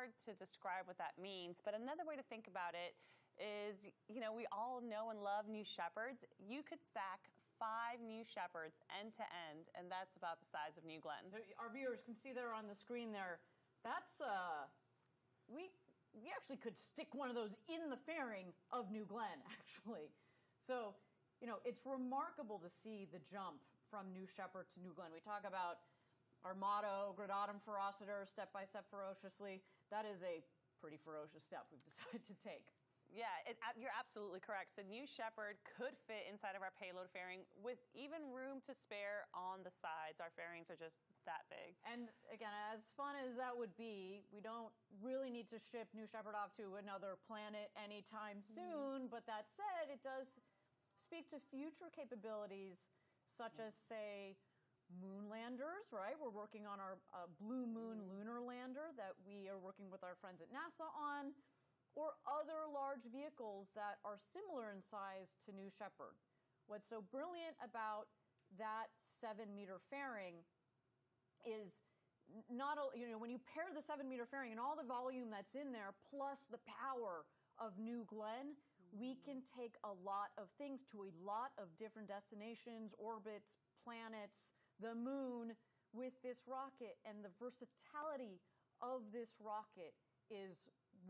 hard to describe what that means, but another way to think about it is, we all know and love New Shepards. You could stack 5 New Shepards end to end, and that's about the size of New Glenn. So our viewers can see there on the screen there, that's, we actually could stick one of those in the fairing of New Glenn, actually. So, it's remarkable to see the jump from New Shepard to New Glenn. We talk about our motto, gradatum ferociter, step by step ferociously. That is a pretty ferocious step we've decided to take. Yeah, you're absolutely correct. So New Shepard could fit inside of our payload fairing with even room to spare on the sides. Our fairings are just that big. And again, as fun as that would be, we don't really need to ship New Shepard off to another planet anytime soon. But that said, it does speak to future capabilities, such as, say, moon landers, right? We're working on our Blue Moon lunar lander that we are working with our friends at NASA on, or other large vehicles that are similar in size to New Shepard. What's so brilliant about that 7-meter fairing is not, when you pair the 7-meter fairing and all the volume that's in there, plus the power of New Glenn, we can take a lot of things to a lot of different destinations, orbits, planets, the moon with this rocket. And the versatility of this rocket is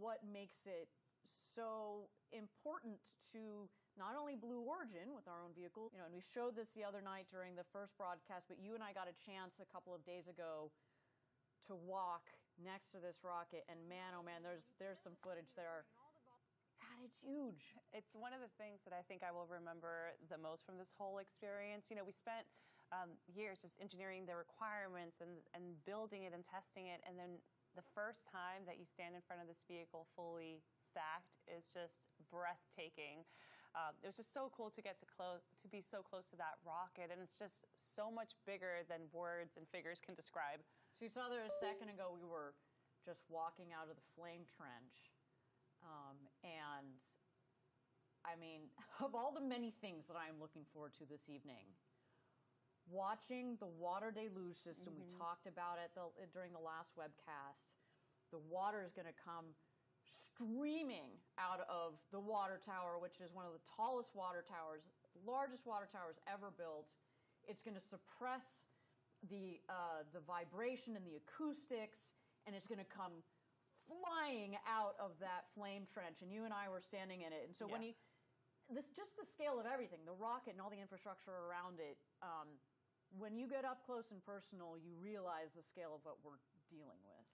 what makes it so important to not only Blue Origin with our own vehicle, and we showed this the other night during the first broadcast, but you and I got a chance a couple of days ago to walk next to this rocket, and man, oh man, there's some footage there. God, it's huge. It's one of the things that I think I will remember the most from this whole experience. We spent years just engineering the requirements and building it and testing it, and then the first time that you stand in front of this vehicle fully stacked is just breathtaking. It was just so cool to get to be so close to that rocket, and it's just so much bigger than words and figures can describe. So you saw there a second ago we were just walking out of the flame trench. And I mean, of all the many things that I'm looking forward to this evening, watching the water deluge system, we talked about it during the last webcast, the water is going to come streaming out of the water tower, which is one of the tallest water towers, largest water towers ever built. It's going to suppress the vibration and the acoustics, and it's going to come flying out of that flame trench, and you and I were standing in it. And so when just the scale of everything, the rocket and all the infrastructure around it, when you get up close and personal, you realize the scale of what we're dealing with.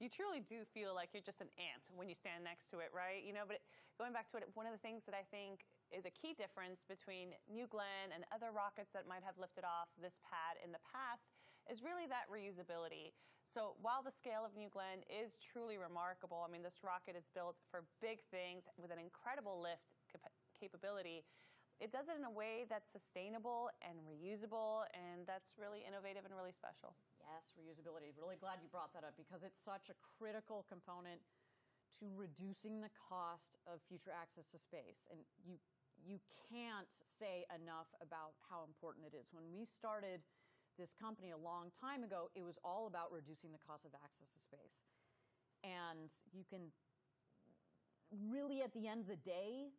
You truly do feel like you're just an ant when you stand next to it, right? But going back to it, one of the things that I think is a key difference between New Glenn and other rockets that might have lifted off this pad in the past is really that reusability. So while the scale of New Glenn is truly remarkable, I mean, this rocket is built for big things with an incredible lift capability. It does it in a way that's sustainable and reusable, and that's really innovative and really special. Yes, reusability. Really glad you brought that up because it's such a critical component to reducing the cost of future access to space. And you can't say enough about how important it is. When we started this company a long time ago, it was all about reducing the cost of access to space. And you can really, at the end of the day,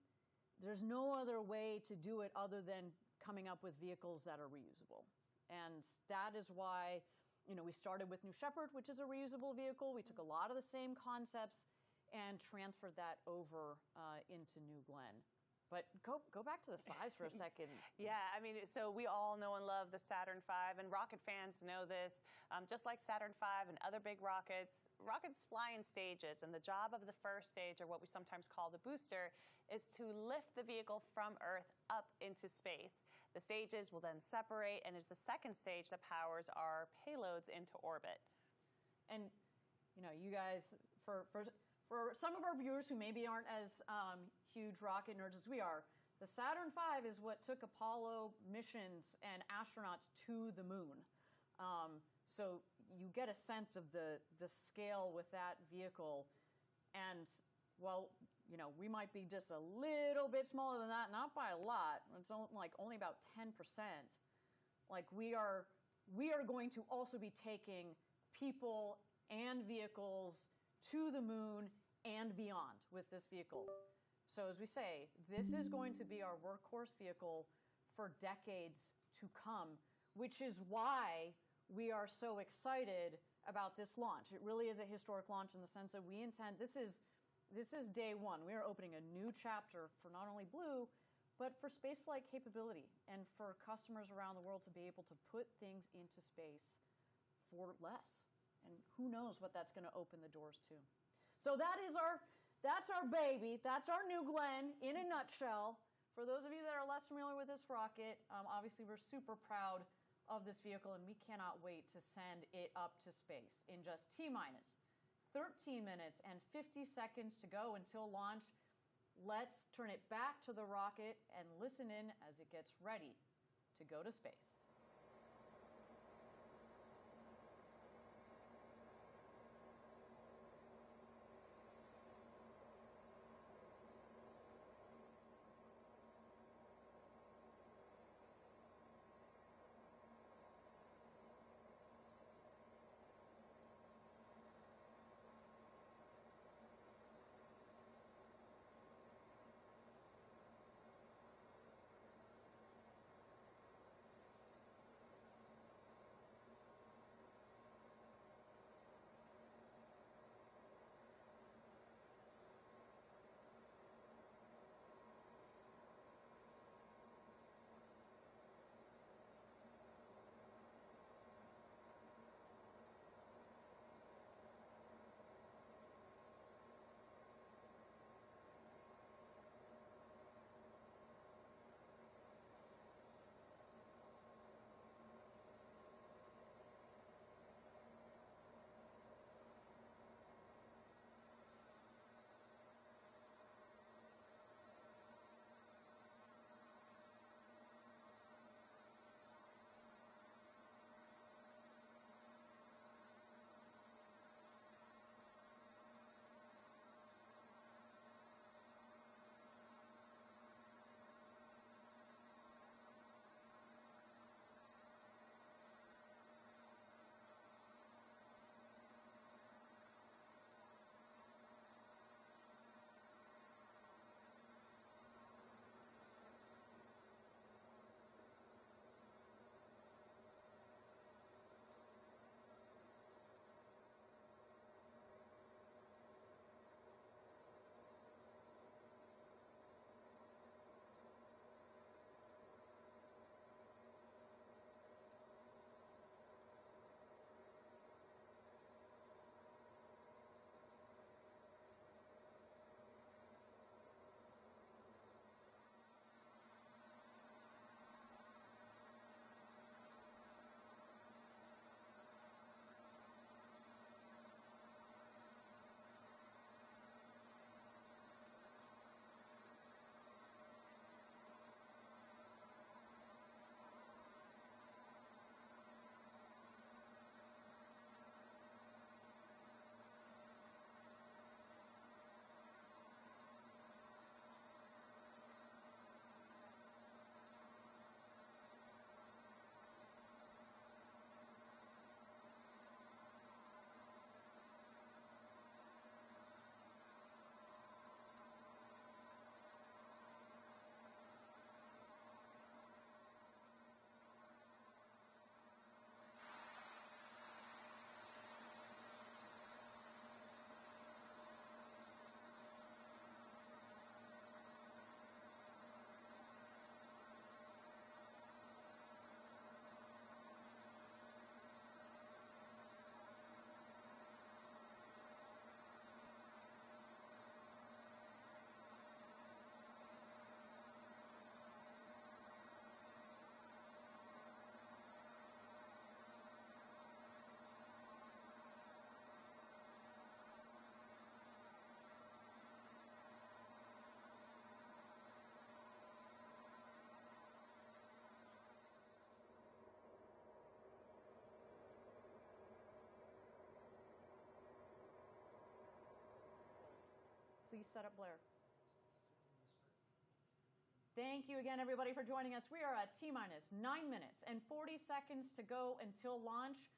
there's no other way to do it other than coming up with vehicles that are reusable. And that is why, we started with New Shepard, which is a reusable vehicle. We took a lot of the same concepts and transferred that over into New Glenn. But go back to the size for a second. Yeah, I mean, so we all know and love the Saturn V, and rocket fans know this. Just like Saturn V and other big rockets, rockets fly in stages, and the job of the first stage, or what we sometimes call the booster, is to lift the vehicle from Earth up into space. The stages will then separate, and it's the second stage that powers our payloads into orbit. And, you guys, for some of our viewers who maybe aren't as huge rocket nerds as we are, the Saturn V is what took Apollo missions and astronauts to the moon. So you get a sense of the scale with that vehicle. And, well, we might be just a little bit smaller than that, not by a lot. It's only about 10%. Like we are going to also be taking people and vehicles to the moon and beyond with this vehicle. So as we say, this is going to be our workhorse vehicle for decades to come, which is why we are so excited about this launch. It really is a historic launch in the sense that we intend, this is day one. We are opening a new chapter for not only Blue, but for spaceflight capability and for customers around the world to be able to put things into space for less. And who knows what that's going to open the doors to. So that's our baby. That's our New Glenn in a nutshell. For those of you that are less familiar with this rocket, obviously we're super proud of this vehicle, and we cannot wait to send it up to space in just T-minus 13 minutes and 50 seconds to go until launch. Let's turn it back to the rocket and listen in as it gets ready to go to space. Please set up Blair. Thank you again, everybody, for joining us. We are at T-minus 9 minutes and 40 seconds to go until launch.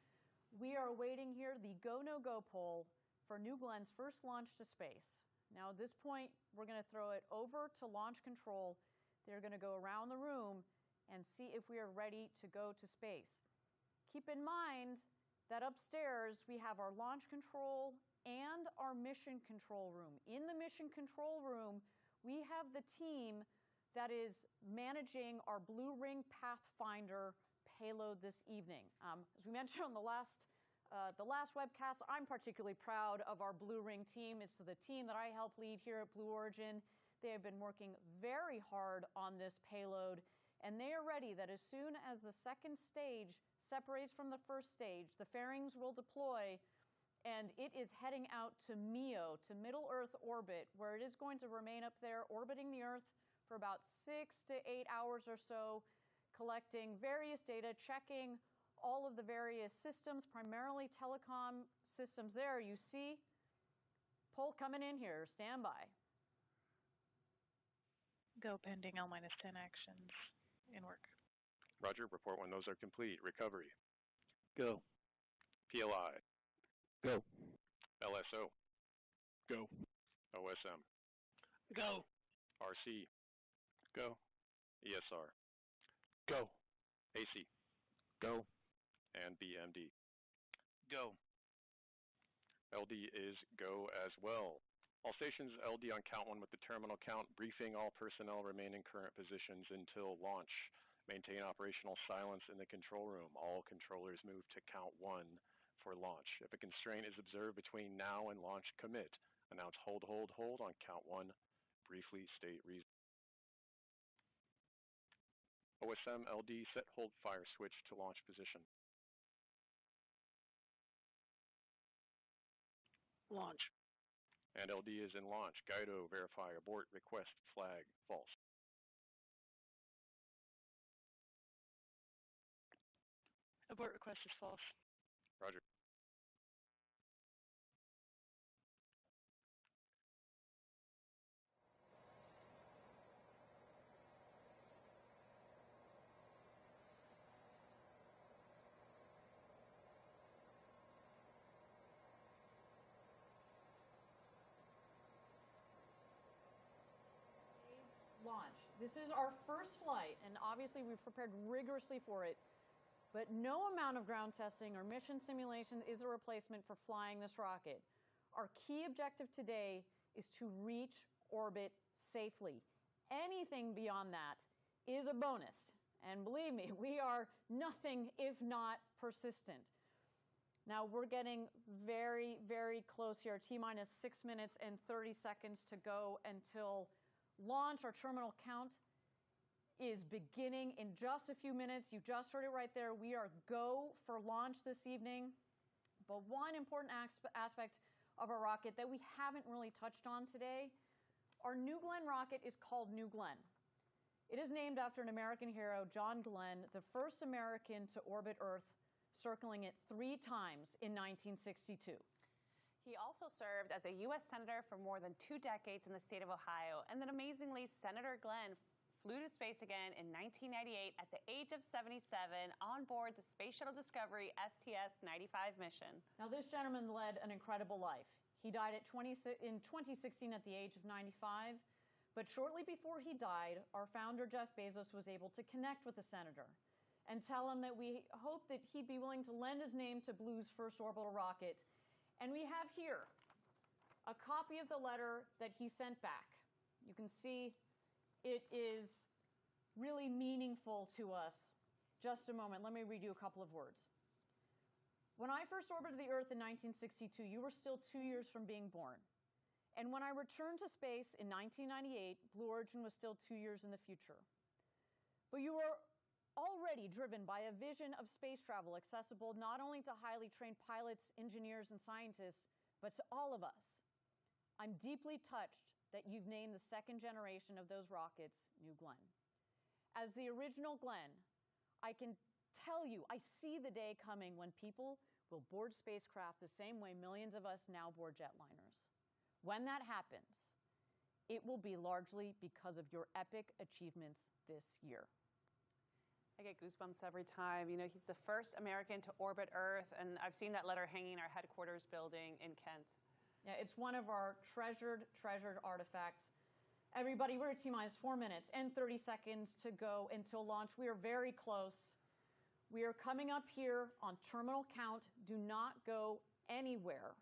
We are awaiting here the go, no-go poll for New Glenn's first launch to space. Now at this point, we're going to throw it over to launch control. They're going to go around the room and see if we are ready to go to space. Keep in mind that upstairs we have our launch control and our mission control room. In the mission control room, we have the team that is managing our Blue Ring Pathfinder payload this evening. As we mentioned on the last webcast, I'm particularly proud of our Blue Ring team. It's the team that I help lead here at Blue Origin. They have been working very hard on this payload, and they are ready that as soon as the second stage separates from the first stage, the fairings will deploy, and it is heading out to MEO, to Middle Earth Orbit, where it is going to remain up there orbiting the Earth for about 6 to 8 hours or so, collecting various data, checking all of the various systems, primarily telecom systems there. You see, Pole coming in here, stand by. Go pending L-10 actions in work. Roger, report when those are complete. Recovery. Go. PLI. Go. LSO. Go. OSM. Go. RC. Go. ESR. Go. AC. Go. And BMD. Go. LD is go as well. All stations LD on count 1 with the terminal count. Briefing all personnel remain in current positions until launch. Maintain operational silence in the control room. All controllers move to count 1 for launch. If a constraint is observed between now and launch, commit. Announce hold, hold, hold on count 1. Briefly state reason. OSM LD set hold fire switch to launch position. Launch. And LD is in launch. Guido, verify, abort, request, flag, false. Abort request is false. Roger. Launch. This is our first flight, and obviously we've prepared rigorously for it, but no amount of ground testing or mission simulation is a replacement for flying this rocket. Our key objective today is to reach orbit safely. Anything beyond that is a bonus, and believe me, we are nothing if not persistent. Now we're getting very, very close here. T-minus 6 minutes and 30 seconds to go until launch. Our terminal count is beginning in just a few minutes. You just heard it right there. We are go for launch this evening. But one important aspect of our rocket that we haven't really touched on today, our New Glenn rocket is called New Glenn. It is named after an American hero, John Glenn, the first American to orbit Earth, circling it 3 times in 1962. He also served as a U.S. Senator for more than 2 decades in the state of Ohio. And then amazingly, Senator Glenn flew to space again in 1998 at the age of 77 on board the Space Shuttle Discovery STS-95 mission. Now, this gentleman led an incredible life. He died in 2016 at the age of 95. But shortly before he died, our founder, Jeff Bezos, was able to connect with the senator and tell him that we hope that he'd be willing to lend his name to Blue's first orbital rocket. And we have here a copy of the letter that he sent back. You can see it is really meaningful to us. Just a moment, let me read you a couple of words. When I first orbited the Earth in 1962, you were still 2 years from being born. And when I returned to space in 1998, Blue Origin was still 2 years in the future. But you were already driven by a vision of space travel accessible not only to highly trained pilots, engineers, and scientists, but to all of us. I'm deeply touched that you've named the second generation of those rockets New Glenn. As the original Glenn, I can tell you, I see the day coming when people will board spacecraft the same way millions of us now board jetliners. When that happens, it will be largely because of your epic achievements this year. I get goosebumps every time. You know, he's the first American to orbit Earth, and I've seen that letter hanging in our headquarters building in Kent. Yeah, it's one of our treasured artifacts. Everybody, we're at T-minus 4 minutes and 30 seconds to go until launch. We are very close. We are coming up here on terminal count. Do not go anywhere.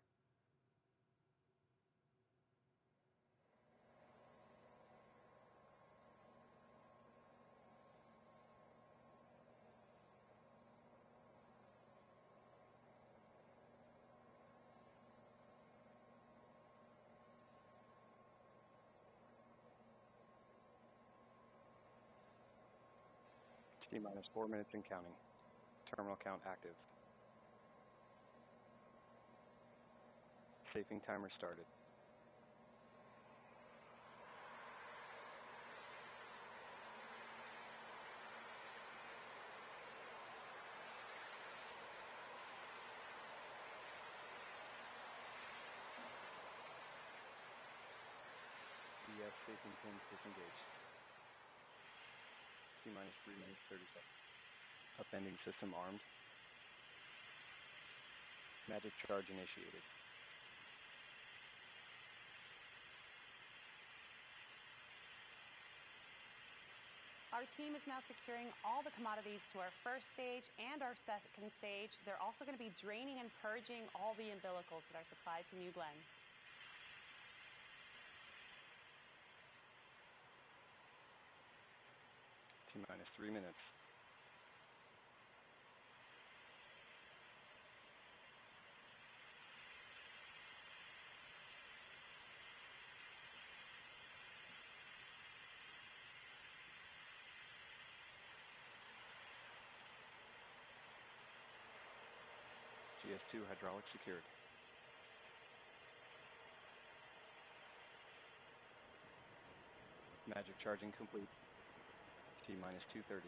T-minus 4 minutes and counting. Terminal count active. Safing timer started. EF safing pins disengaged. T-minus 3 minutes, 30 seconds. Upending system armed. Magic charge initiated. Our team is now securing all the commodities to our first stage and our second stage. They're also going to be draining and purging all the umbilicals that are supplied to New Glenn. T-minus 3 minutes. GS2 hydraulic secured. Magic charging complete. T-minus 2:30.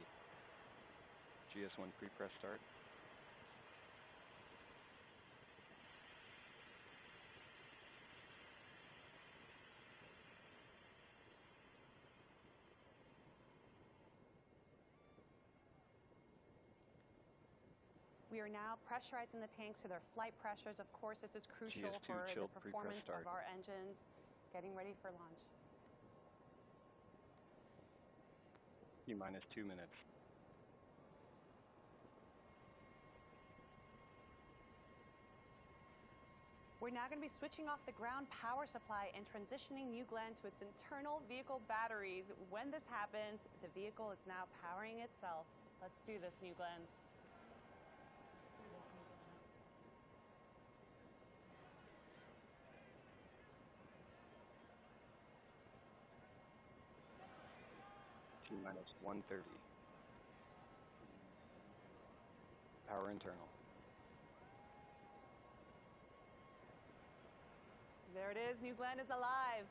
GS1 pre-press start. We are now pressurizing the tanks to their flight pressures. Of course, this is crucial GS2 for the chilled performance pre-press of our engines. Getting ready for launch. T-minus 2 minutes. We're now going to be switching off the ground power supply and transitioning New Glenn to its internal vehicle batteries. When this happens, the vehicle is now powering itself. Let's do this, New Glenn. T-minus 1:30. Power internal. There it is, New Glenn is alive.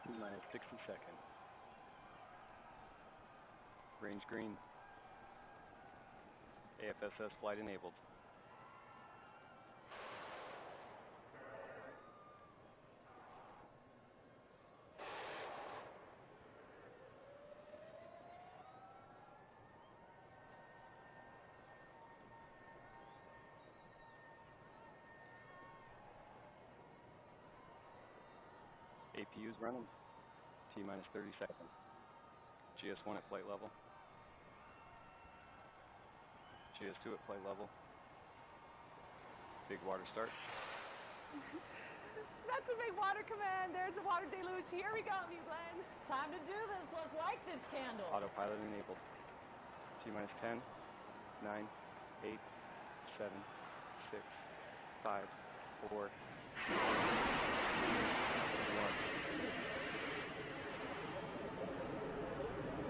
T-minus 60 seconds. Range green. AFSS flight enabled. APU's running. T-minus 30 seconds. GS1 at flight level. GS2 at flight level. Big water start. That's a big water command. There's a water deluge. Here we go, New Glenn. It's time to do this. Let's light this candle. Autopilot enabled. T-minus 10, 9, 8, 7, 6, 5, 4, 1.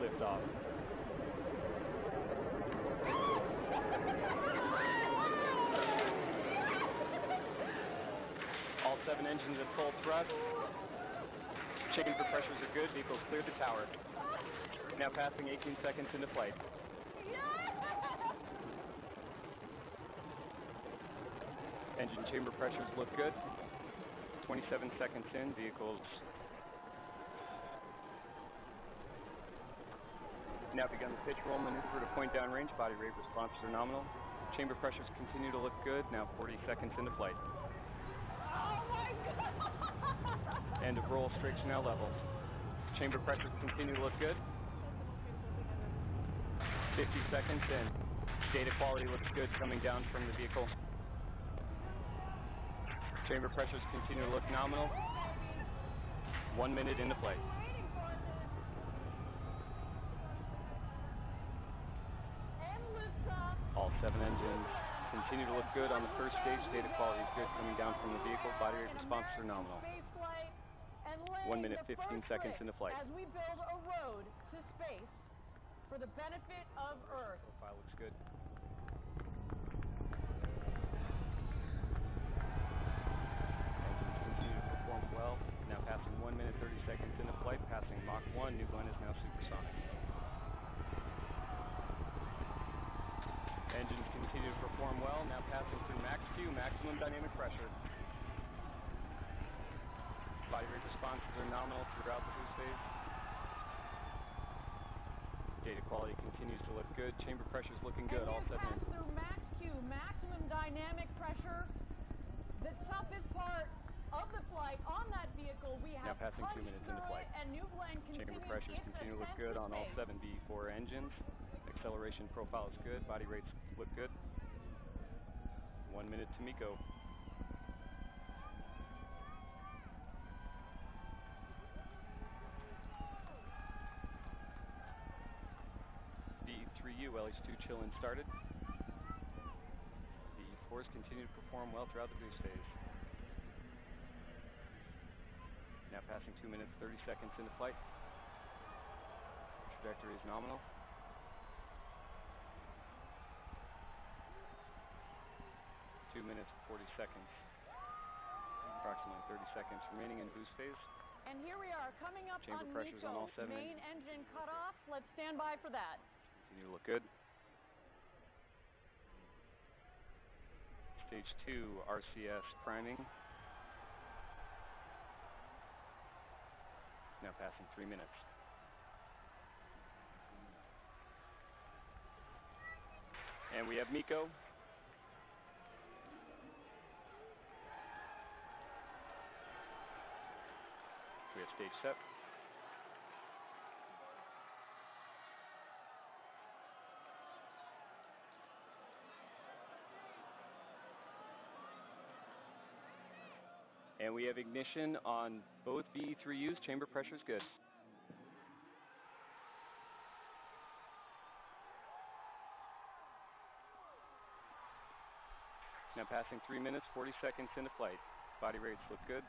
Lift off. All 7 engines at full thrust. Chamber pressures are good. Vehicles cleared the tower. Now passing 18 seconds into flight. Engine chamber pressures look good. 27 seconds in, vehicles now begun the pitch roll maneuver to point down range. Body rate responses are nominal. Chamber pressures continue to look good. Now 40 seconds into flight. Oh my God! End of roll, strakes are now level. Chamber pressures continue to look good. 50 seconds in. Data quality looks good coming down from the vehicle. Chamber pressures continue to look nominal. 1 minute into flight. All 7 engines continue to look good on the first stage. Data quality is good coming down from the vehicle. Body rate responses are nominal. 1 minute, 15 seconds into flight. As we build a road to space for the benefit of Earth. Profile looks good. Engines continue to perform well. Now passing 1 minute, 30 seconds into flight. Passing Mach 1. New Glenn is now supersonic. Engines continue to perform well. Now passing through Max Q, maximum dynamic pressure. Body rate responses are nominal throughout the boost phase. Data quality continues to look good. Chamber pressure is looking good. All 7 engines. Through Max Q, maximum dynamic pressure. The toughest part of the flight on that vehicle, we have now passing 2 minutes into flight. And New Glenn continues Chamber pressures continue to look good on all 7 B4 engines. Acceleration profile is good. Body rates look good. 1 minute to MECO. B3U, LH2 chill-in started. B4s continue to perform well throughout the boost phase. Now passing 2 minutes, 30 seconds into flight. Trajectory is nominal. 2 minutes, 40 seconds. Approximately 30 seconds remaining in boost phase. And here we are, coming up Chamber on pressures MECO. on all 7 Main engine cut off. Let's stand by for that. Continue to look good. Stage 2 RCS priming. Now passing 3 minutes. And we have MECO. We have stage set. And we have ignition on both BE3Us. Chamber pressure is good. Now passing 3 minutes, 40 seconds into flight. Body rates look good.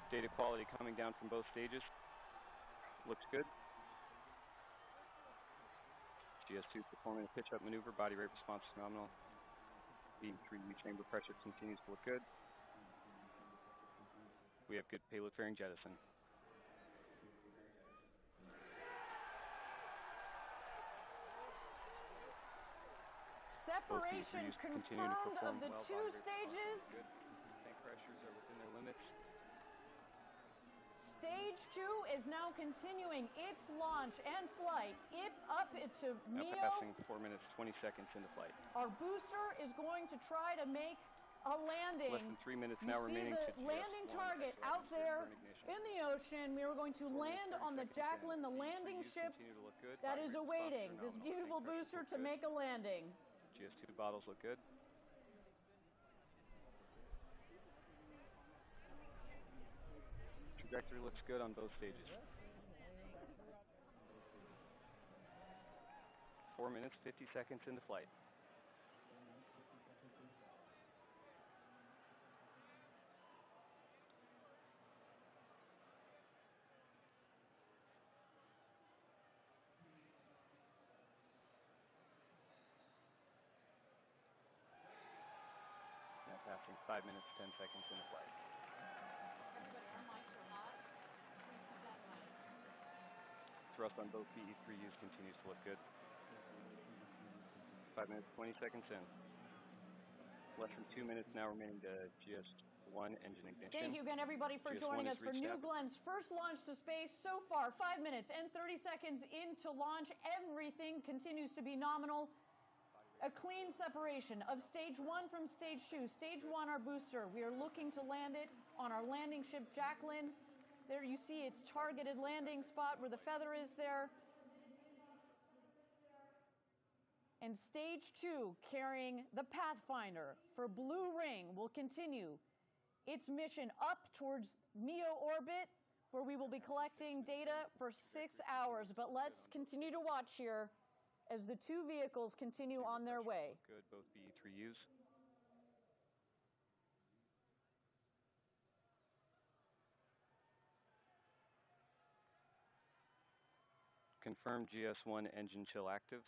Data quality coming down from both stages. Looks good. GS2 performing a pitch-up maneuver. Body rate response is nominal. B3U chamber pressure continues to look good. We have good payload fairing jettison. Separation confirmed of the well. 2 stages. Good. Tank pressures are within their limits. Stage 2 is now continuing its launch and flight. Up to Now MEO. passing 4 minutes, 20 seconds into flight. Our booster is going to try to make a landing. Less than 3 minutes now remaining. See the landing target out there in the ocean. We are going to land on the Jacklyn, the landing ship that is awaiting this beautiful booster to make a landing. GS2 bottles look good. Trajectory looks good on both stages. 4 minutes, 50 seconds into flight. Now passing 5 minutes, 10 seconds into flight. Thrust on both BE3Us continues to look good. 5 minutes, 20 seconds in. Less than 2 minutes now remaining to GS1 engine ignition. Thank you again, everybody, for joining us for New Glenn's first launch to space. So far, 5 minutes and 30 seconds into launch. Everything continues to be nominal. A clean separation of stage 1 from stage 2. Stage 1, our booster. We are looking to land it on our landing ship, Jacklyn. There you see its targeted landing spot where the feather is there. And stage 2, carrying the Pathfinder for Blue Ring, will continue its mission up towards MEO orbit, where we will be collecting data for 6 hours. But let's continue to watch here as the two vehicles continue on their way. Good, both BE3Us. Confirm GS1 engine chill active.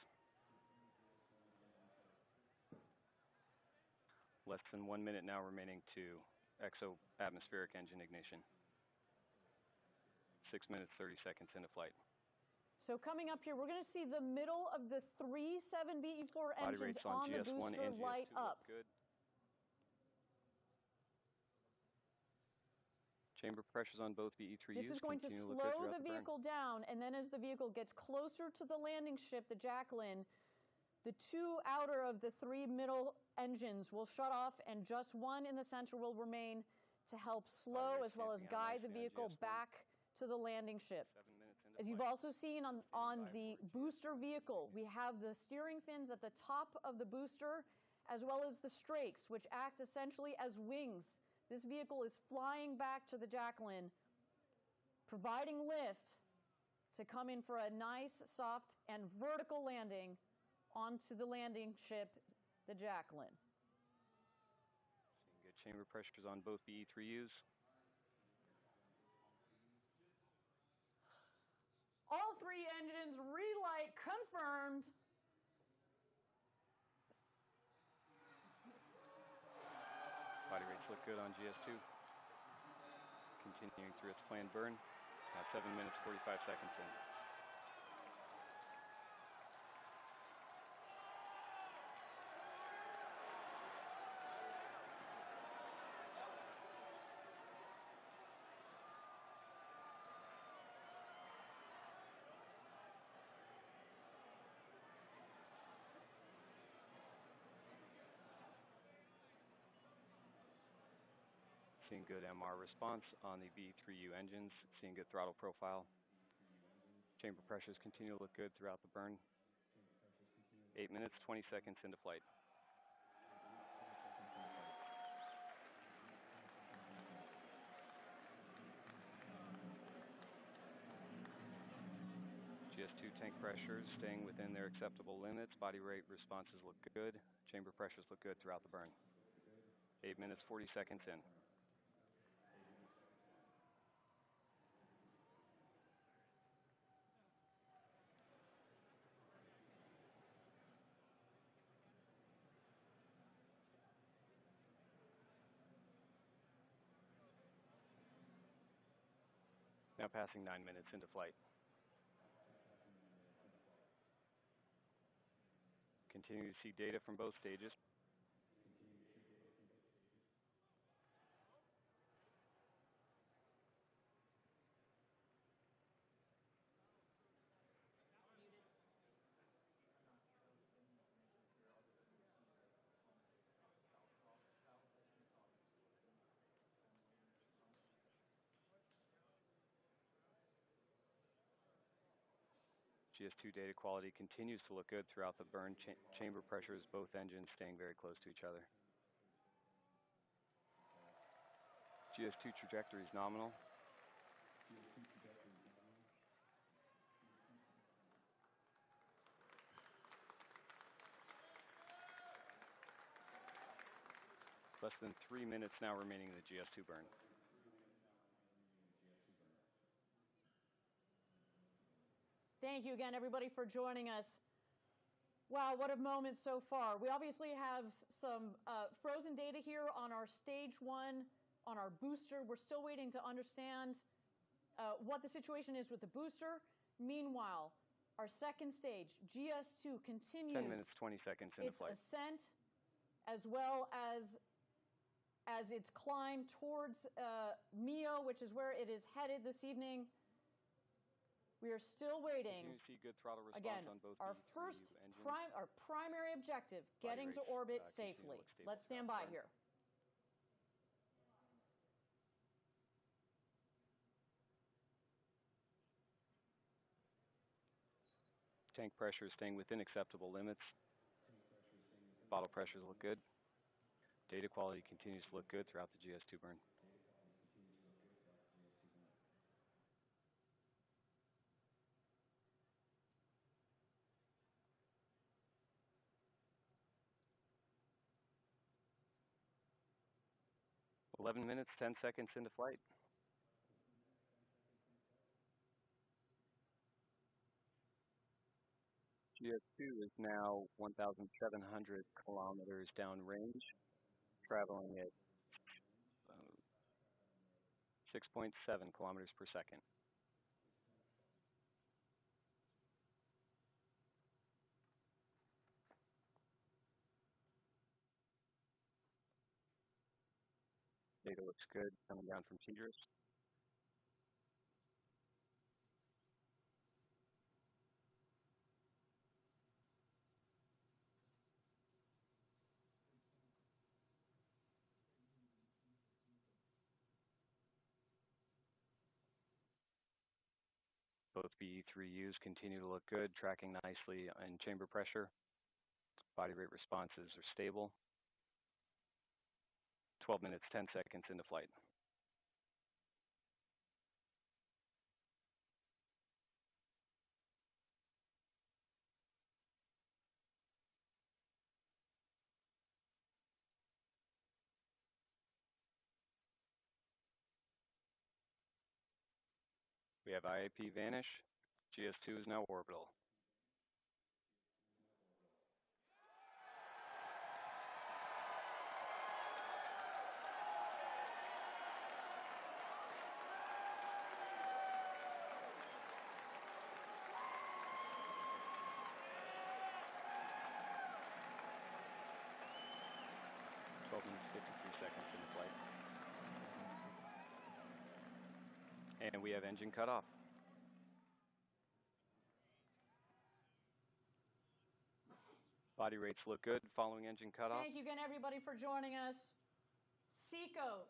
Less than 1 minute now remaining to exo-atmospheric engine ignition. 6 minutes, 30 seconds into flight. So coming up here, we're going to see the middle of the 3 7BE4 engines on the booster light up. Good. Chamber pressures on both BE3Us. This is going to slow the vehicle down, and then as the vehicle gets closer to the landing ship, the Jacklyn, the 2 outer of the 3 middle engines will shut off, and just 1 in the center will remain to help slow as well as guide the vehicle back to the landing ship. As you've also seen on the booster vehicle, we have the steering fins at the top of the booster, as well as the strakes, which act essentially as wings. This vehicle is flying back to the Jacklyn, providing lift to come in for a nice, soft, and vertical landing onto the landing ship, the Jacklyn. Seeing good chamber pressures on both BE3Us. All 3 engines relight confirmed. Body rates look good on GS2. Continuing through its planned burn. Now 7 minutes, 45 seconds in. Seeing good MR response on the B3U engines, seeing good throttle profile. Chamber pressures continue to look good throughout the burn. 8 minutes, 20 seconds into flight. GS2 tank pressures staying within their acceptable limits. Body rate responses look good. Chamber pressures look good throughout the burn. 8 minutes, 40 seconds in. Now passing 9 minutes into flight. Continue to see data from both stages. GS2 data quality continues to look good throughout the burn. Chamber pressures, both engines staying very close to each other. GS2 trajectory is nominal. Less than 3 minutes now remaining in the GS2 burn. Thank you again, everybody, for joining us. Wow, what a moment so far. We obviously have some frozen data here on our stage 1, on our booster. We're still waiting to understand what the situation is with the booster. Meanwhile, our second stage, GS2, continues 10 minutes, 20 seconds into its flight. ascent as well as its climb towards MEO, which is where it is headed this evening. We are still waiting. Continue to see good throttle response Again, on both our these first engines. our primary objective, Body getting to rates, orbit continue to safely. look stable Let's stand throughout by the burn. here. Tank pressure is staying within acceptable limits. Bottle pressures look good. Data quality continues to look good throughout the GS2 burn. "11 minutes, 10 seconds into flight." GS2 is now 1,700 kilometers downrange, traveling at 6.7 kilometers per second. Data looks good coming down from TDRS. Both BE3Us continue to look good, tracking nicely in chamber pressure. Body rate responses are stable. 12 minutes, 10 seconds into flight. We have IAP vanish. GS2 is now orbital. Minutes, 53 seconds into flight. And we have engine cut off. Body rates look good following engine cut off. Thank you again, everybody, for joining us. Seco,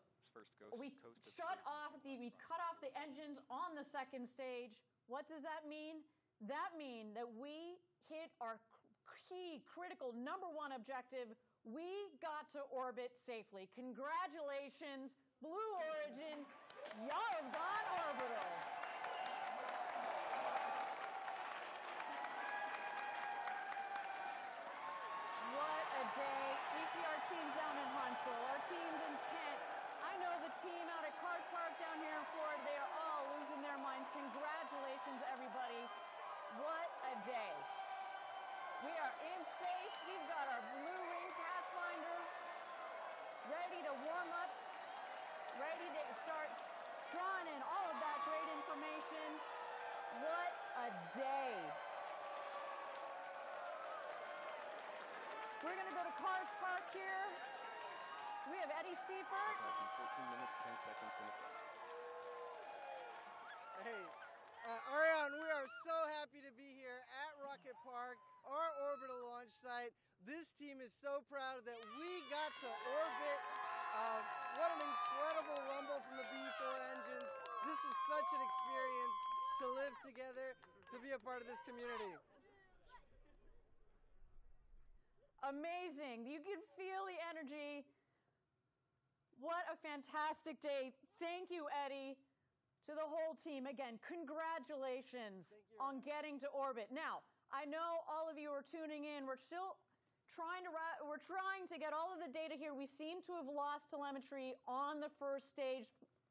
we cut off the engines on the second stage. What does that mean? That means that we hit our key, critical, #1 objective. We got to orbit safely. Congratulations, Blue Origin. Y'all have gone orbital. What a day. We see our teams down in Huntsville, our teams in Kent. I know the team out at Cart Park down here in Florida. They are all losing their minds. Congratulations, everybody. What a day. We are in space. We've got our Blue Ring Pathfinder ready to warm up, ready to start drawing in all of that great information. What a day. We're going to go to Cars Park here. We have Eddie Seifert. 14 minutes, 10 seconds in the flight. Hey, Ariane, we are so happy to be here at Rocket Park, our orbital launch site. This team is so proud that we got to orbit. What an incredible rumble from the B4 engines. This was such an experience to live together, to be a part of this community. Amazing. You can feel the energy. What a fantastic day. Thank you, Eddie. To the whole team, again, congratulations on getting to orbit. Now, I know all of you are tuning in. We're still trying to get all of the data here. We seem to have lost telemetry on the first stage,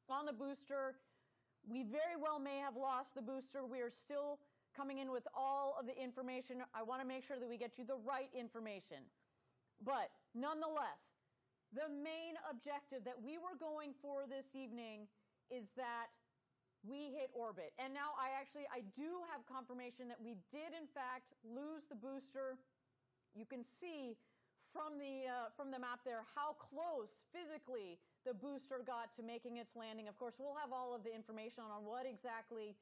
on the booster. We very well may have lost the booster. We are still coming in with all of the information. I want to make sure that we get you the right information. But nonetheless, the main objective that we were going for this evening is that we hit orbit. And now I do have confirmation that we did in fact lose the booster. You can see from the map there how close physically the booster got to making its landing. Of course, we'll have all of the information on what exactly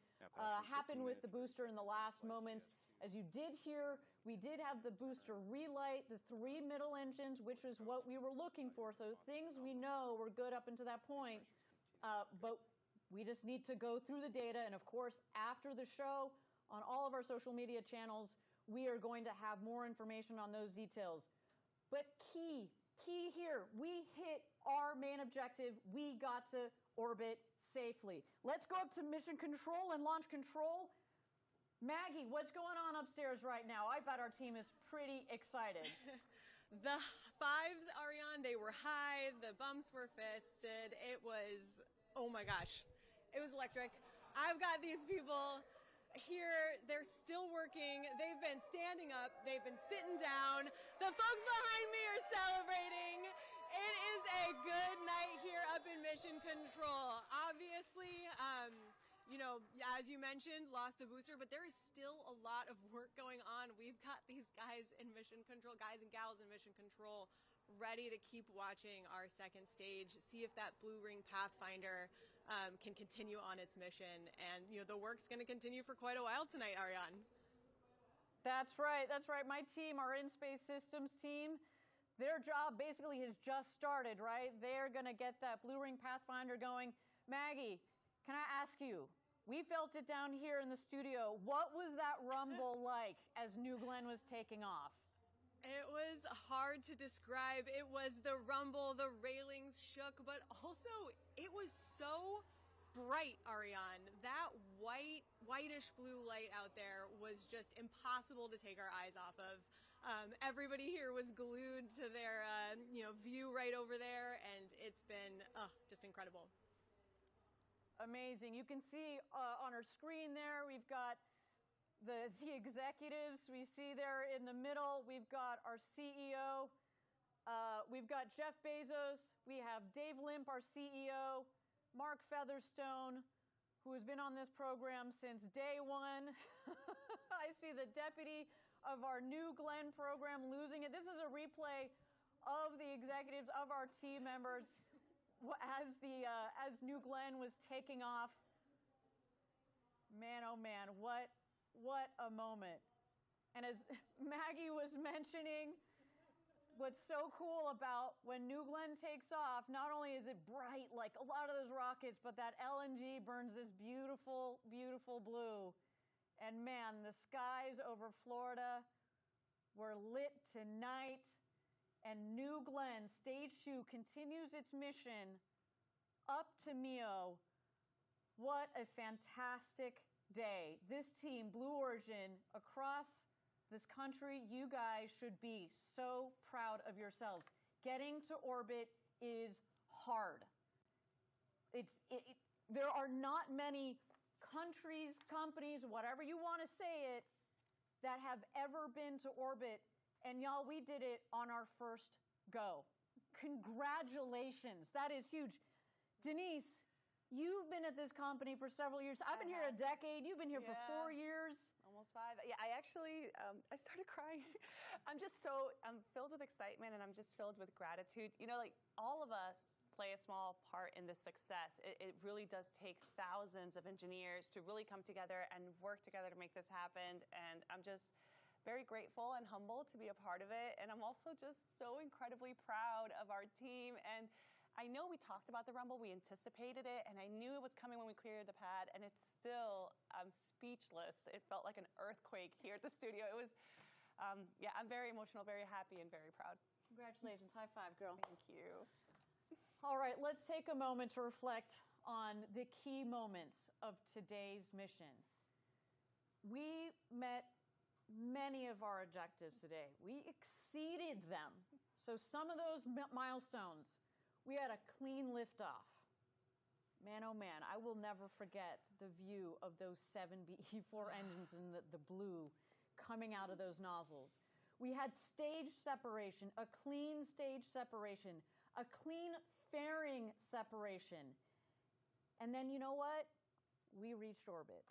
happened with the booster in the last moments. As you did hear, we did have the booster relight the 3 middle engines, which is what we were looking for. So things we know were good up until that point, but we just need to go through the data. And of course, after the show, on all of our social media channels, we are going to have more information on those details. But key here, we hit our main objective. We got to orbit safely. Let's go up to mission control and launch control. Maggie, what's going on upstairs right now? I bet our team is pretty excited. The fives, Ariane, they were high. The bumps were fisted. It was, oh my gosh, it was electric. I've got these people here. They're still working. They've been standing up. They've been sitting down. The folks behind me are celebrating. It is a good night here up in Mission Control. Obviously, you know, as you mentioned, lost the booster, but there is still a lot of work going on. We've got these guys in Mission Control, guys and gals in Mission Control, ready to keep watching our second stage, see if that Blue Ring Pathfinder can continue on its mission. And, you know, the work's going to continue for quite a while tonight, Ariane. That's right. That's right. My team, our in-space systems team, their job basically has just started, right? They're going to get that Blue Ring Pathfinder going. Maggie, can I ask you, we felt it down here in the studio. What was that rumble like as New Glenn was taking off? It was hard to describe. It was the rumble, the railings shook, but also it was so bright, Ariane. That whitish blue light out there was just impossible to take our eyes off of. Everybody here was glued to their view right over there, and it's been just incredible. Amazing. You can see on our screen there, we've got the executives. We see there in the middle, we've got our CEO. We've got Jeff Bezos. We have Dave Limp, our CEO. Mark Featherstone, who has been on this program since day one. I see the deputy of our New Glenn program losing it. This is a replay of the executives, of our team members, as New Glenn was taking off. Man, oh man, what a moment. And as Maggie was mentioning, what's so cool about when New Glenn takes off, not only is it bright like a lot of those rockets, but that LNG burns this beautiful, beautiful blue. And man, the skies over Florida were lit tonight. And New Glenn, Stage 2, continues its mission up to MEO. What a fantastic day. This team, Blue Origin, across this country, you guys should be so proud of yourselves. Getting to orbit is hard. There are not many countries, companies, whatever you want to say it, that have ever been to orbit. And y'all, we did it on our first go. Congratulations. That is huge. Denise, you've been at this company for several years. I've been here a decade. You've been here for 4 years. Almost 5. Yeah, I actually, I started crying. I'm filled with excitement, and I'm just filled with gratitude. You know, like, all of us play a small part in this success. It really does take thousands of engineers to really come together and work together to make this happen. And I'm just very grateful and humbled to be a part of it. And I'm also just so incredibly proud of our team. And I know we talked about the rumble, we anticipated it, and I knew it was coming when we cleared the pad, and it's still, I'm speechless. It felt like an earthquake here at the studio. It was, I'm very emotional, very happy, and very proud. Congratulations. High five, girl. Thank you. All right, let's take a moment to reflect on the key moments of today's mission. We met many of our objectives today. We exceeded them. So some of those milestones, we had a clean liftoff. Man, oh man, I will never forget the view of those 7 BE-4 engines and the blue coming out of those nozzles. We had stage separation, a clean stage separation, a clean fairing separation. And then you know what? We reached orbit.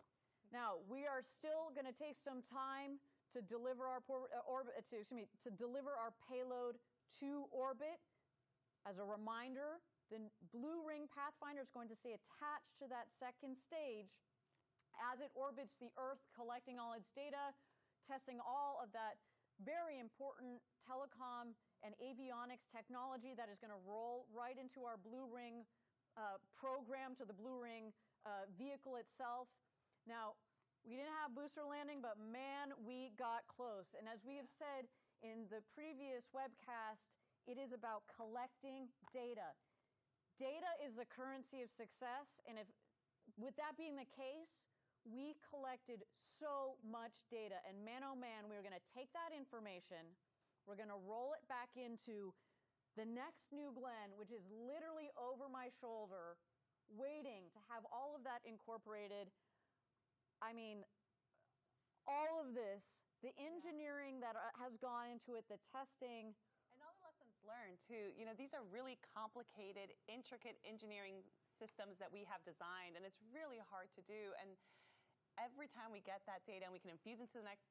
Now, we are still going to take some time to deliver our to deliver our payload to orbit. As a reminder, the blue ring Pathfinder is going to stay attached to that second stage as it orbits the Earth, collecting all its data, testing all of that very important telecom and avionics technology that is going to roll right into our blue ring program, to the blue ring vehicle itself. Now, we didn't have booster landing, but man, we got close. And as we have said in the previous webcast, it is about collecting data. Data is the currency of success, and with that being the case, we collected so much data, and man, oh man, we were going to take that information, we're going to roll it back into the next New Glenn, which is literally over my shoulder, waiting to have all of that incorporated. I mean, all of this, the engineering that has gone into it, the testing. And all the lessons learned, too. You know, these are really complicated, intricate engineering systems that we have designed, and it's really hard to do. And every time we get that data and we can infuse into the next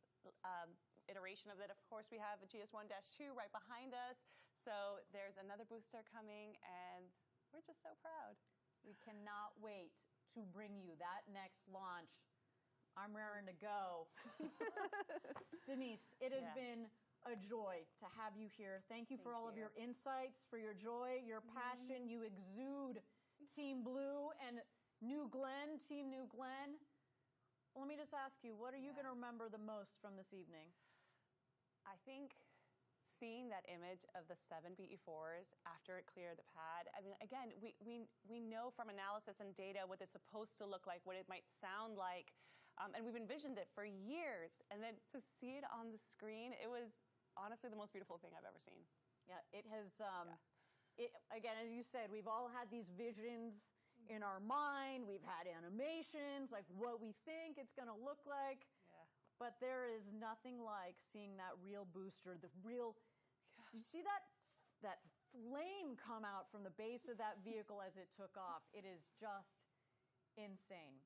iteration of it, of course, we have a GS1-2 right behind us. So there's another booster coming, and we're just so proud. We cannot wait to bring you that next launch. I'm raring to go. Denise, it has been a joy to have you here. Thank you for all of your insights, for your joy, your passion. You exude Team Blue and New Glenn, Team New Glenn. Let me just ask you, what are you going to remember the most from this evening? I think seeing that image of the 7 BE4s after it cleared the pad, I mean, again, we know from analysis and data what it's supposed to look like, what it might sound like, and we've envisioned it for years. And then to see it on the screen, it was honestly the most beautiful thing I've ever seen. Yeah, it has, again, as you said, we've all had these visions in our mind. We've had animations, like what we think it's going to look like. Yeah. But there is nothing like seeing that real booster, the real, did you see that flame come out from the base of that vehicle as it took off? It is just insane.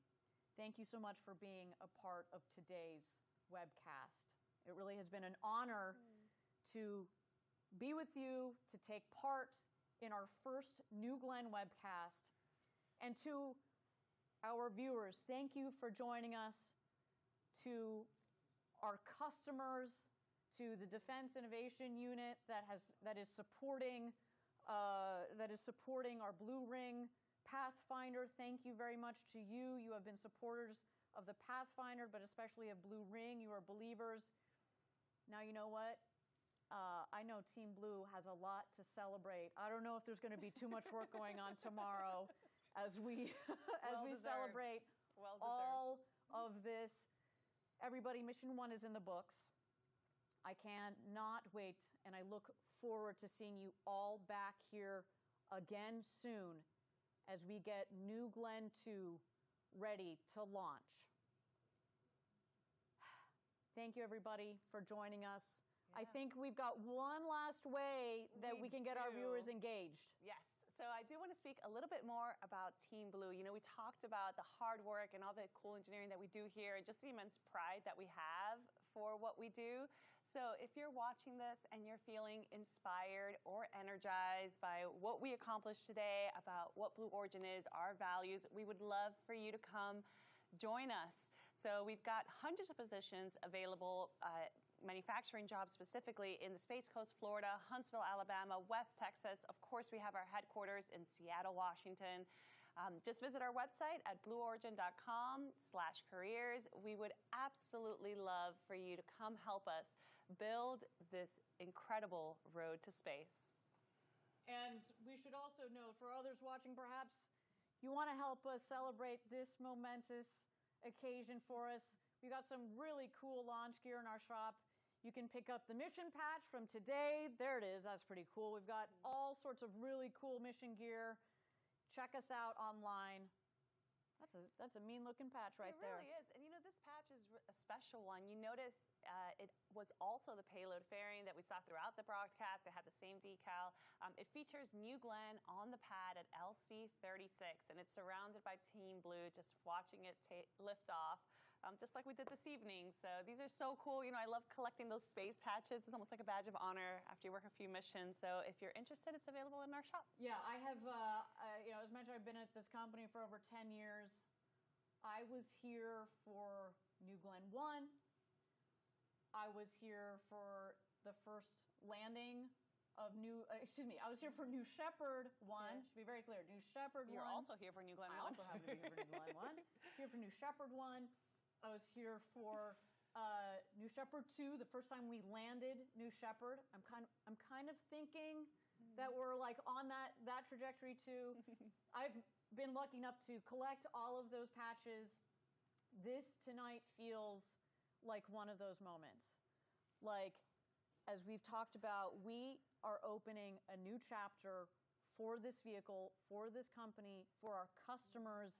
Thank you so much for being a part of today's webcast. It really has been an honor to be with you, to take part in our first New Glenn webcast. And to our viewers, thank you for joining us. To our customers, to the Defense Innovation Unit that is supporting our Blue Ring Pathfinder, thank you very much to you. You have been supporters of the Pathfinder, but especially of Blue Ring. You are believers. Now, you know what? I know Team Blue has a lot to celebrate. I don't know if there's going to be too much work going on tomorrow as we celebrate all of this. Everybody, Mission 1 is in the books. I cannot wait, and I look forward to seeing you all back here again soon as we get New Glenn 2 ready to launch. Thank you, everybody, for joining us. I think we've got one last way that we can get our viewers engaged. Yes. So I do want to speak a little bit more about Team Blue. You know, we talked about the hard work and all the cool engineering that we do here and just the immense pride that we have for what we do. So if you're watching this and you're feeling inspired or energized by what we accomplished today, about what Blue Origin is, our values, we would love for you to come join us. So we've got hundreds of positions available, manufacturing jobs specifically in the Space Coast, Florida, Huntsville, Alabama, West Texas. Of course, we have our headquarters in Seattle, Washington. Just visit our website at blueorigin.com/careers. We would absolutely love for you to come help us build this incredible road to space. And we should also note, for others watching perhaps, you want to help us celebrate this momentous occasion for us. We've got some really cool launch gear in our shop. You can pick up the mission patch from today. There it is. That's pretty cool. We've got all sorts of really cool mission gear. Check us out online. That's a mean-looking patch right there. It really is. And you know, this patch is a special one. You notice it was also the payload fairing that we saw throughout the broadcast. It had the same decal. It features New Glenn on the pad at LC-36, and it's surrounded by Team Blue, just watching it lift off. just like we did this evening. So these are so cool. I love collecting those space patches. It's almost like a badge of honor after you work a few missions. So if you're interested, it's available in our shop. Yeah, I have, as mentioned, I've been at this company for over 10 years. I was here for New Glenn 1. I was here for the first landing of I was here for New Shepard 1. Yeah. Should be very clear. New Shepard 1. You're also here for New Glenn 1. I also happen to be here for New Glenn 1. Here for New Shepard 1. I was here for New Shepard 2, the first time we landed New Shepard. I'm kind of thinking that we're like on that trajectory too. I've been lucky enough to collect all of those patches. This tonight feels like one of those moments. Like, as we've talked about, we are opening a new chapter for this vehicle, for this company, for our customers,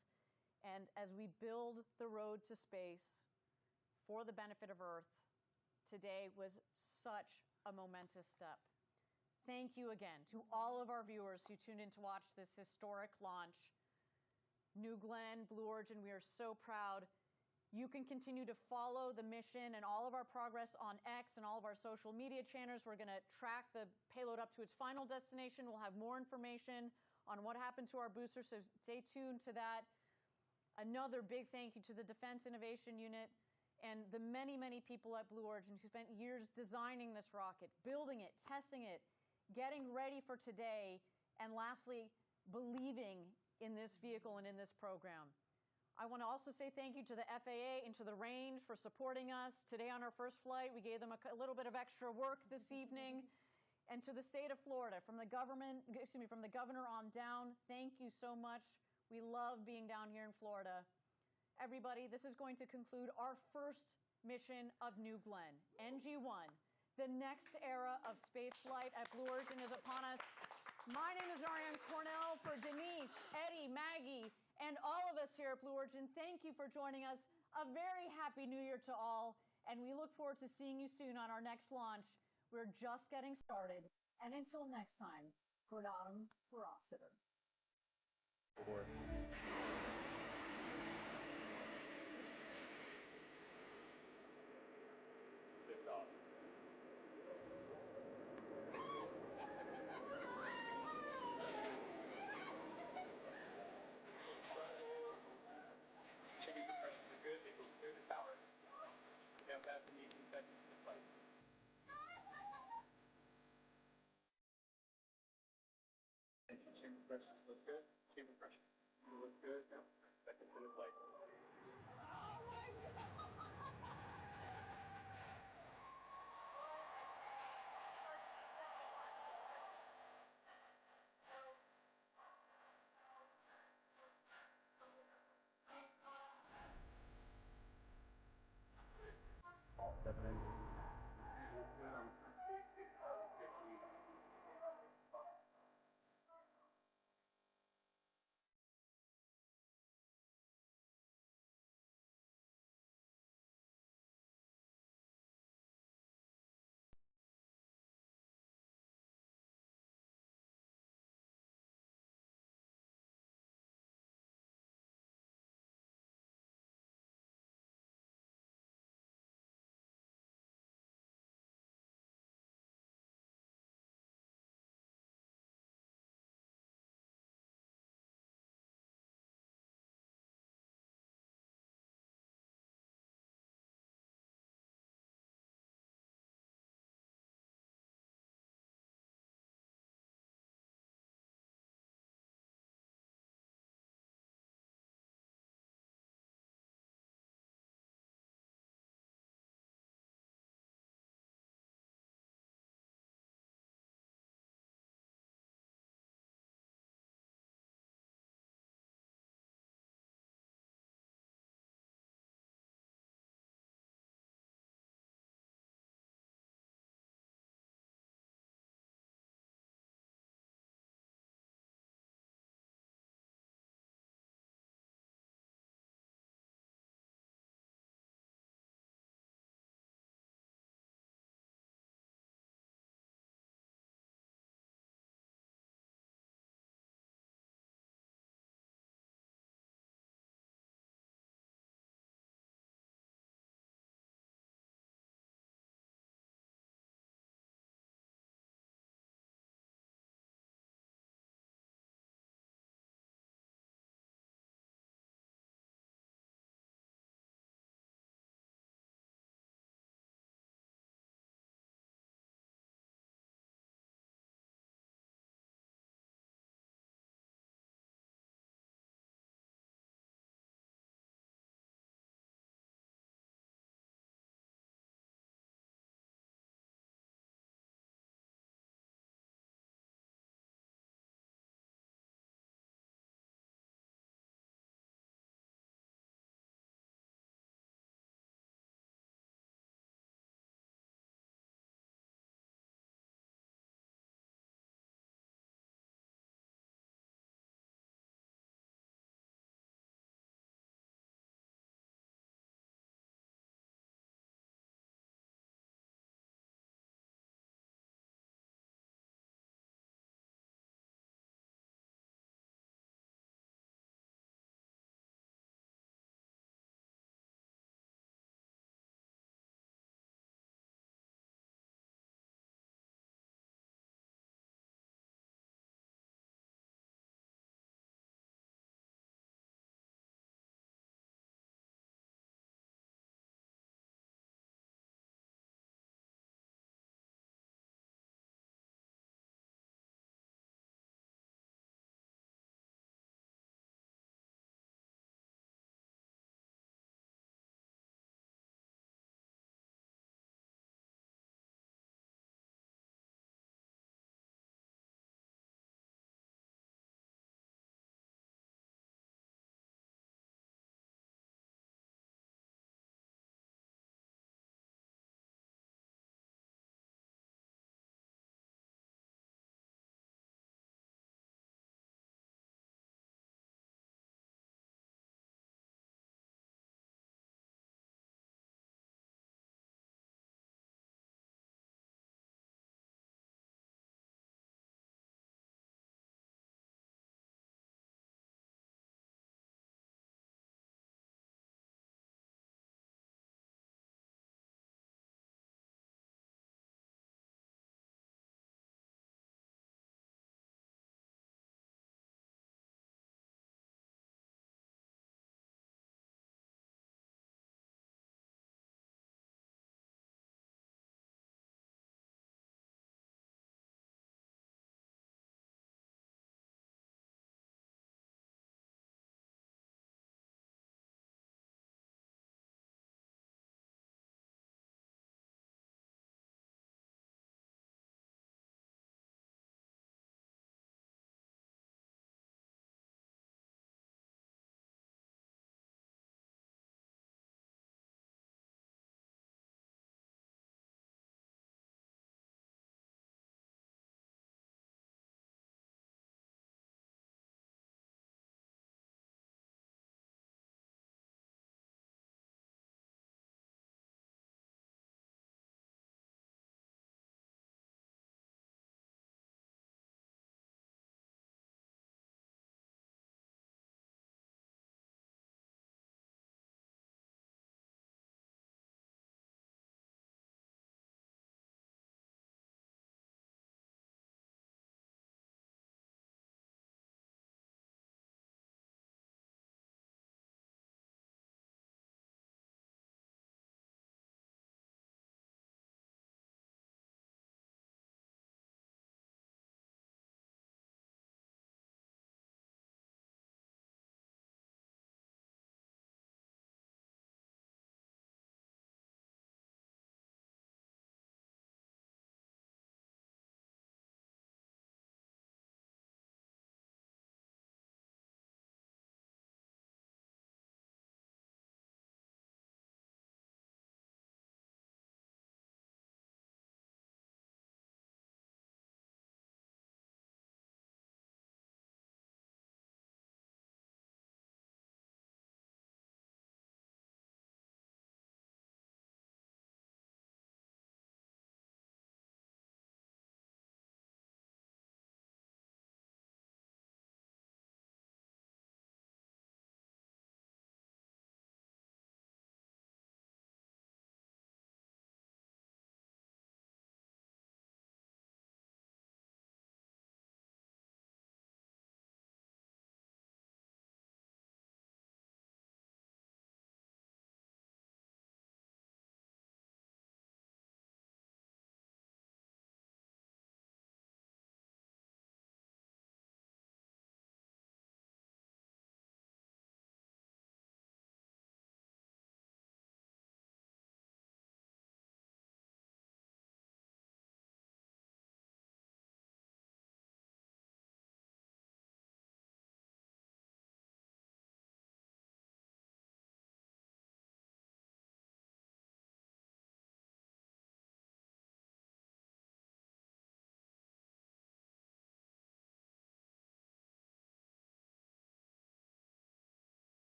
and as we build the road to space for the benefit of Earth, today was such a momentous step. Thank you again to all of our viewers who tuned in to watch this historic launch. New Glenn, Blue Origin, we are so proud. You can continue to follow the mission and all of our progress on X and all of our social media channels. We're going to track the payload up to its final destination. We'll have more information on what happened to our booster, so stay tuned to that. Another big thank you to the Defense Innovation Unit and the many, many people at Blue Origin who spent years designing this rocket, building it, testing it, getting ready for today, and lastly, believing in this vehicle and in this program. I want to also say thank you to the FAA and to the range for supporting us. Today on our first flight, we gave them a little bit of extra work this evening. And to the state of Florida, from the governor on down, thank you so much. We love being down here in Florida. Everybody, this is going to conclude our first mission of New Glenn, NG-1. The next era of space flight at Blue Origin is upon us. My name is Ariane Cornell. For Denise, Eddie, Maggie, and all of us here at Blue Origin, thank you for joining us. A very happy New Year to all, and we look forward to seeing you soon on our next launch. We're just getting started. And until next time, Granatum Ferociter. Aboard. Lift off. Checking compressions are good. They will clear the tower. We have about 18 seconds to flight. Chamber pressures look good. Chamber pressure look good. Now, seconds into flight.